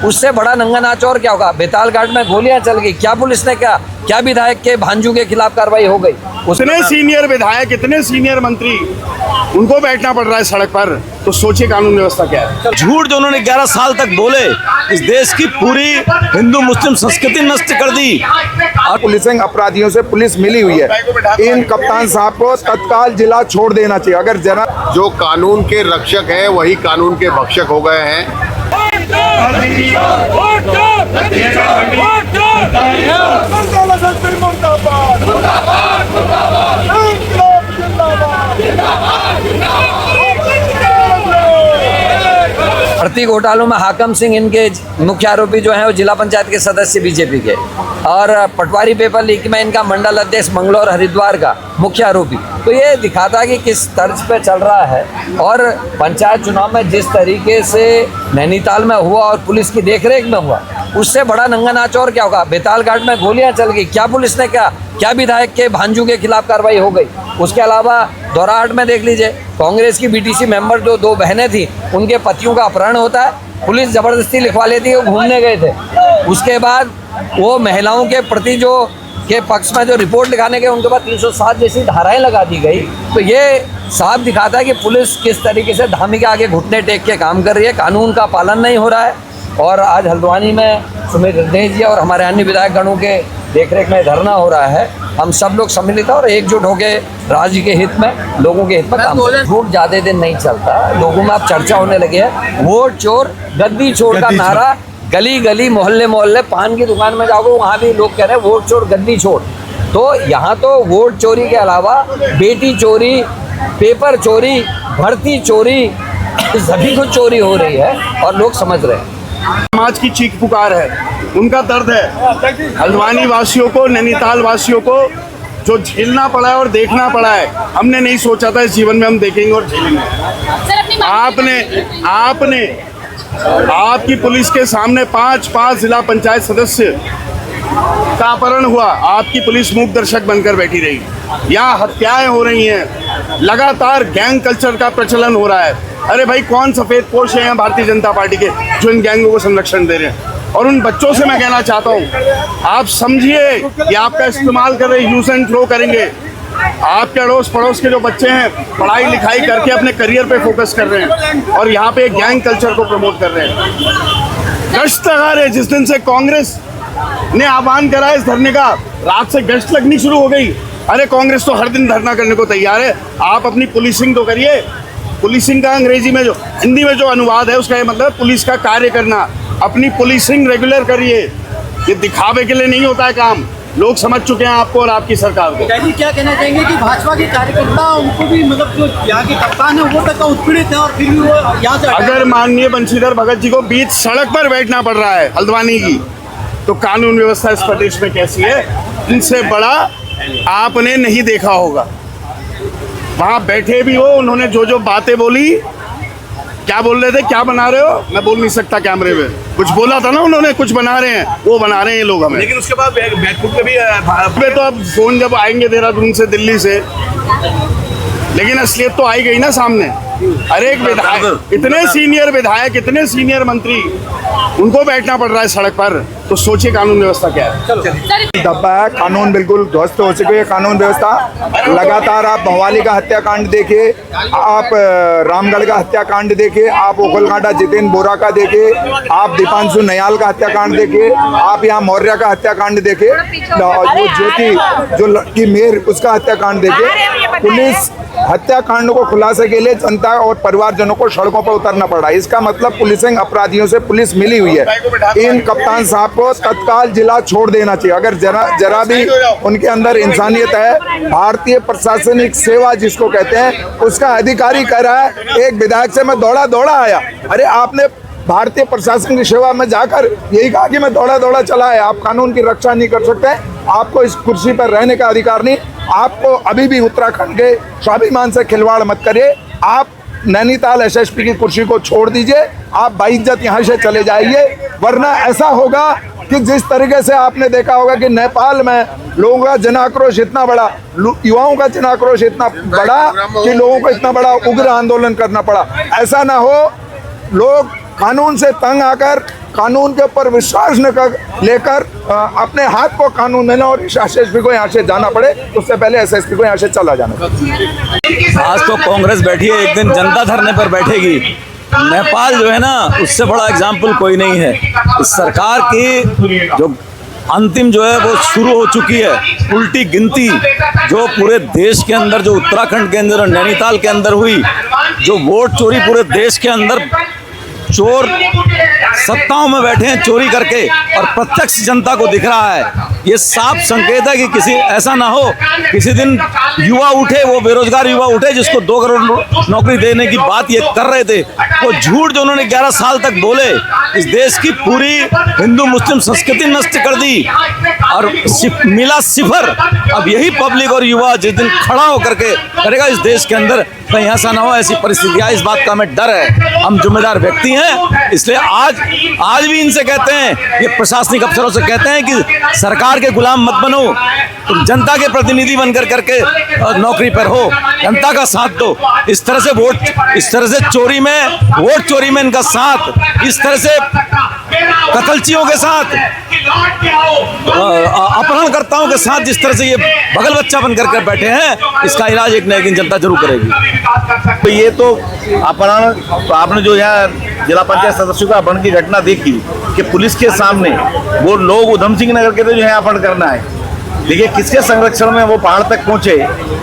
उससे बड़ा नंगा नाच और क्या होगा। बेताल घाट में गोलियां चल गई, क्या पुलिस ने क्या विधायक के भांजू के खिलाफ कार्रवाई हो गई। इतने सीनियर विधायक, इतने सीनियर मंत्री, उनको बैठना पड़ रहा है सड़क पर, तो सोचिए कानून व्यवस्था क्या है। झूठ जो उन्होंने 11 साल तक बोले, इस देश की पूरी हिंदू मुस्लिम संस्कृति नष्ट कर दी। और पुलिसिंग अपराधियों से पुलिस मिली हुई है, इन कप्तान साहब को तत्काल जिला छोड़ देना चाहिए। अगर जरा जो कानून के रक्षक हैं वही कानून के भक्षक हो गए हैं। भर्ती घोटालों में हाकम सिंह इनके मुख्य आरोपी जो हैं वो जिला पंचायत के सदस्य बीजेपी के, और पटवारी पेपर लीक में इनका मंडल अध्यक्ष मंगलौर हरिद्वार का मुख्य आरोपी। तो ये दिखाता है कि किस तर्ज पे चल रहा है। और पंचायत चुनाव में जिस तरीके से नैनीताल में हुआ और पुलिस की देखरेख में हुआ, उससे बड़ा नंगा नाच और क्या होगा। बेताल घाट में गोलियां चल गई, क्या पुलिस ने क्या विधायक के भांजू के खिलाफ कार्रवाई हो गई। उसके अलावा दौराहाट में देख लीजिए, कांग्रेस की बीटीसी मेंबर जो 2 बहनें थी, उनके पतियों का अपहरण होता है, पुलिस जबरदस्ती लिखवा लेती है, वो घूमने गए थे। उसके बाद वो महिलाओं के प्रति जो के पक्ष में जो रिपोर्ट लिखाने के, उनके बाद 307 जैसी धाराएं लगा दी गई। तो ये साफ दिखाता है कि पुलिस किस तरीके से धामी के आगे घुटने टेक के काम कर रही है, कानून का पालन नहीं हो रहा है। और आज हल्द्वानी में सुमित हृदय जी और हमारे अन्य विधायक गणों के देखरेख में धरना हो रहा है। हम सब लोग सम्मिलित और एकजुट होकर राज्य के हित में, लोगों के हित में काम करें। झूठ ज़्यादा दिन नहीं चलता, लोगों में अब चर्चा होने लगी है। वोट चोर गद्दी चोर का नारा गली गली मोहल्ले मोहल्ले, पान की दुकान में जाओगे वहाँ भी लोग कह रहे हैं वोट चोर गद्दी चोर। तो यहाँ तो वोट चोरी के अलावा बेटी चोरी, पेपर चोरी, भर्ती चोरी, सभी कुछ चोरी हो रही है और लोग समझ रहे हैं। समाज की चीख पुकार है, उनका दर्द है। हल्द्वानी वासियों को, नैनीताल वासियों को जो झेलना पड़ा है और देखना पड़ा है, हमने नहीं सोचा था इस जीवन में हम देखेंगे और झेलेंगे। आपकी पुलिस के सामने 5 जिला पंचायत सदस्य का अपहरण हुआ, आपकी पुलिस मूक दर्शक बनकर बैठी रही। यहाँ हत्याएं हो रही हैं, लगातार गैंग कल्चर का प्रचलन हो रहा है। अरे भाई, कौन सफेद पोश है यहाँ भारतीय जनता पार्टी के जो इन गैंगों को संरक्षण दे रहे हैं। और उन बच्चों से मैं कहना चाहता हूँ, आप समझिए कि आपका इस्तेमाल कर रहे, यूज एंड थ्रो करेंगे। आपके अड़ोस पड़ोस के जो बच्चे हैं पढ़ाई लिखाई करके अपने करियर पे फोकस कर रहे हैं और यहाँ पे गैंग कल्चर को प्रमोट कर रहे हैं। गश्त लगा रहे, जिस दिन से कांग्रेस ने आह्वान करा इस धरने का, रात से गश्त लगनी शुरू हो गई। अरे कांग्रेस तो हर दिन धरना करने को तैयार है, आप अपनी पुलिसिंग तो करिए। पुलिसिंग का अंग्रेजी में हिंदी में जो अनुवाद है उसका ये मतलब पुलिस का कार्य करना। अपनी पुलिसिंग रेगुलर करिए, ये दिखावे के लिए नहीं होता है काम। लोग समझ चुके हैं आपको और आपकी सरकार को। जी क्या कहना चाहेंगे कि भाजपा के कार्यकर्ता, उनको भी मतलब जो यहाँ के कप्तान है वो तक उत्पीड़ित है और फिर भी वो यहाँ से, अगर माननीय बंशीधर भगत जी को बीच सड़क पर बैठना पड़ रहा है हल्द्वानी की, तो कानून व्यवस्था इस प्रदेश में कैसी है, इनसे बड़ा आपने नहीं देखा होगा। वहाँ बैठे भी हो, उन्होंने जो बातें बोली, क्या बोल रहे थे, क्या बना रहे हो, मैं बोल नहीं सकता कैमरे में, कुछ बोला था ना उन्होंने, कुछ बना रहे हैं, वो बना रहे हैं लोग हमें। लेकिन उसके बाद बैकफुट पे भी तो अब फोन जब आएंगे देहरादून से, दिल्ली से, लेकिन असलियत तो आई गई ना सामने। अरे एक विधायक, इतने सीनियर विधायक, इतने सीनियर मंत्री, उनको बैठना पड़ रहा है सड़क पर, तो सोचिए कानून व्यवस्था क्या है। दबा है, कानून बिल्कुल ध्वस्त हो चुकी है कानून व्यवस्था। लगातार आप भवाली का हत्याकांड देखिए, आप रामगढ़ का हत्याकांड देखिए, आप ओखलकांडा जितेंद्र बोरा का देखिए, आप दीपांशु नयाल का हत्याकांड देखिए, आप यहाँ मौर्य का हत्याकांड देखिए, वो ज्योति जो लड़की मेयर उसका हत्याकांड देखिए। पुलिस हत्याकांड को खुलासे के लिए जनता और परिवारजनों को सड़कों पर उतरना पड़ा। इसका मतलब पुलिसिंग अपराधियों से पुलिस मिली हुई है, इन कप्तान साहब को तत्काल जिला छोड़ देना चाहिए। अगर जरा भी उनके अंदर इंसानियत है, भारतीय प्रशासनिक सेवा जिसको कहते हैं, उसका अधिकारी कह रहा है एक विधायक से मैं दौड़ा आया। अरे आपने भारतीय प्रशासन की सेवा में जाकर यही कहा कि मैं दौड़ा चला है। आप कानून की रक्षा नहीं कर सकते, आपको इस कुर्सी पर रहने का अधिकार नहीं। आपको अभी भी उत्तराखंड के स्वाभिमान से खिलवाड़ मत करिए। आप नैनीताल एसएसपी की कुर्सी को छोड़ दीजिए, आप बाइज्जत यहाँ से चले जाइए, वरना ऐसा होगा कि जिस तरीके से आपने देखा होगा कि नेपाल में लोगों का जन आक्रोश इतना बड़ा, युवाओं का जन आक्रोश इतना बड़ा कि लोगों को इतना बड़ा उग्र आंदोलन करना पड़ा। ऐसा ना हो, लोग कानून से तंग आकर कानून के ऊपर विश्वास न कर लेकर अपने हाथ को कानून में और इस एसएसपी को यहाँ से जाना पड़े, उससे पहले एसएसपी को यहाँ से चला जाना। आज तो कांग्रेस बैठी है, एक दिन जनता धरने पर बैठेगी। नेपाल जो है ना, उससे बड़ा एग्जाम्पल कोई नहीं है। इस सरकार की जो अंतिम जो है वो शुरू हो चुकी है, उल्टी गिनती जो पूरे देश के अंदर, जो उत्तराखंड के अंदर और नैनीताल के अंदर हुई, जो वोट चोरी पूरे देश के अंदर, चोर सत्ताओं में बैठे हैं चोरी करके और प्रत्यक्ष जनता को दिख रहा है। ये साफ संकेत है कि किसी ऐसा ना हो किसी दिन युवा उठे, वो बेरोजगार युवा उठे जिसको 2 करोड़ नौकरी देने की बात ये कर रहे थे, वो झूठ जो उन्होंने 11 साल तक बोले, इस देश की पूरी हिंदू मुस्लिम संस्कृति नष्ट कर दी और मिला सिफर। अब यही पब्लिक और युवा जिस दिन खड़ा होकर के करेगा इस देश के अंदर, कहीं ऐसा ना हो ऐसी परिस्थितियां, इस बात का हमें डर है। हम जिम्मेदार व्यक्ति हैं, इसलिए आज भी इनसे कहते हैं, ये प्रशासनिक अफसरों से कहते हैं कि सरकार के गुलाम मत बनो, तुम जनता के प्रतिनिधि बनकर करके नौकरी पर हो, जनता का साथ दो। इस तरह से चोरी में, वोट चोरी में इनका साथ, इस तरह से कतलचियों के साथ, अपहरणकर्ताओं के साथ जिस तरह से ये बगल बच्चा बनकर कर बैठे हैं, इसका इलाज एक न एक दिन जनता जरूर करेगी। तो ये तो अपहरण, आपने जो यहाँ जिला पंचायत सदस्यों का अपहरण की घटना देखी कि पुलिस के सामने वो लोग उधम सिंह नगर के थे जो यहाँ अपहरण करना है। देखिए किसके संरक्षण में वो पहाड़ तक पहुंचे,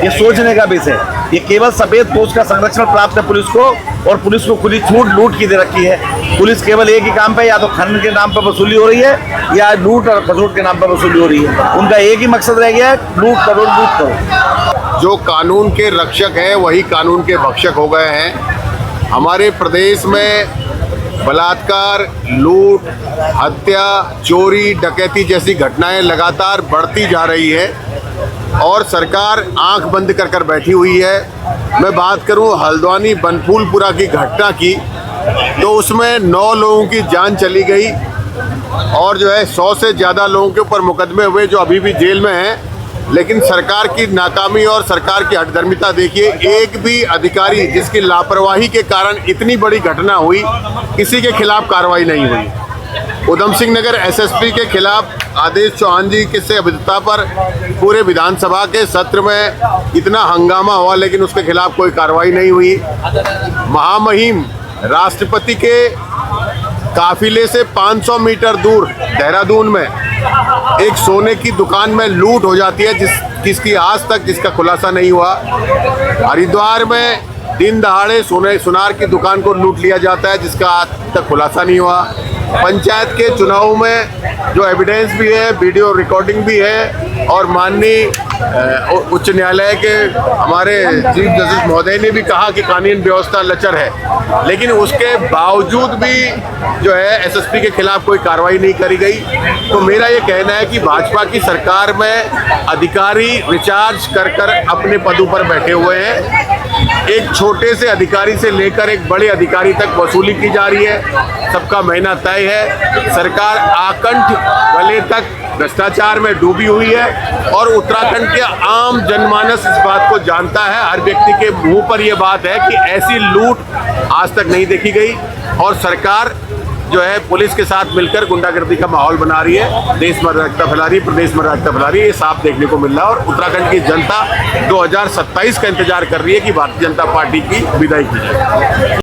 ये सोचने का विषय। ये केवल सफेद पोस्ट का संरक्षण प्राप्त है पुलिस को, और पुलिस को खुली छूट लूट की दे रखी है। पुलिस केवल एक ही काम पे, या तो खनन के नाम पर वसूली हो रही है या लूट और खसोट के नाम पर वसूली हो रही है। उनका एक ही मकसद रह गया है, लूट करो लूट करो। जो कानून के रक्षक हैं वही कानून के भक्षक हो गए हैं। हमारे प्रदेश में बलात्कार, लूट, हत्या, चोरी, डकैती जैसी घटनाएं लगातार बढ़ती जा रही है और सरकार आंख बंद कर कर बैठी हुई है। मैं बात करूं हल्द्वानी बनफूलपुरा की घटना की, तो उसमें 9 लोगों की जान चली गई और जो है 100 से ज़्यादा लोगों के ऊपर मुकदमे हुए जो अभी भी जेल में हैं। लेकिन सरकार की नाकामी और सरकार की हठधर्मिता देखिए, एक भी अधिकारी जिसकी लापरवाही के कारण इतनी बड़ी घटना हुई, किसी के खिलाफ कार्रवाई नहीं हुई। उधम सिंह नगर एसएसपी के खिलाफ आदेश चौहान जी के से अभिनेता पर पूरे विधानसभा के सत्र में इतना हंगामा हुआ, लेकिन उसके खिलाफ कोई कार्रवाई नहीं हुई। महामहिम राष्ट्रपति के काफिले से 500 मीटर दूर देहरादून में एक सोने की दुकान में लूट हो जाती है जिसकी आज तक जिसका खुलासा नहीं हुआ। हरिद्वार में दिन दहाड़े सुनार की दुकान को लूट लिया जाता है जिसका आज तक खुलासा नहीं हुआ। पंचायत के चुनाव में जो एविडेंस भी है, वीडियो रिकॉर्डिंग भी है और माननीय उच्च न्यायालय के हमारे चीफ जस्टिस महोदय ने भी कहा कि कानून व्यवस्था लचर है, लेकिन उसके बावजूद भी जो है एसएसपी के खिलाफ कोई कार्रवाई नहीं करी गई। तो मेरा ये कहना है कि भाजपा की सरकार में अधिकारी रिचार्ज कर कर अपने पदों पर बैठे हुए हैं। एक छोटे से अधिकारी से लेकर एक बड़े अधिकारी तक वसूली की जा रही है, सबका महीना तय है। सरकार आकंठ गले तक भ्रष्टाचार में डूबी हुई है और उत्तराखंड के आम जनमानस इस बात को जानता है। हर व्यक्ति के मुंह पर यह बात है कि ऐसी लूट आज तक नहीं देखी गई और सरकार जो है पुलिस के साथ मिलकर गुंडागर्दी का माहौल बना रही है, देश में अराजकता फैला रही है, प्रदेश में अराजकता फैला रही है। ये साफ देखने को मिल रहा है और उत्तराखंड की जनता 2027 का इंतजार कर रही है कि भारतीय जनता पार्टी की विदाई की जाए।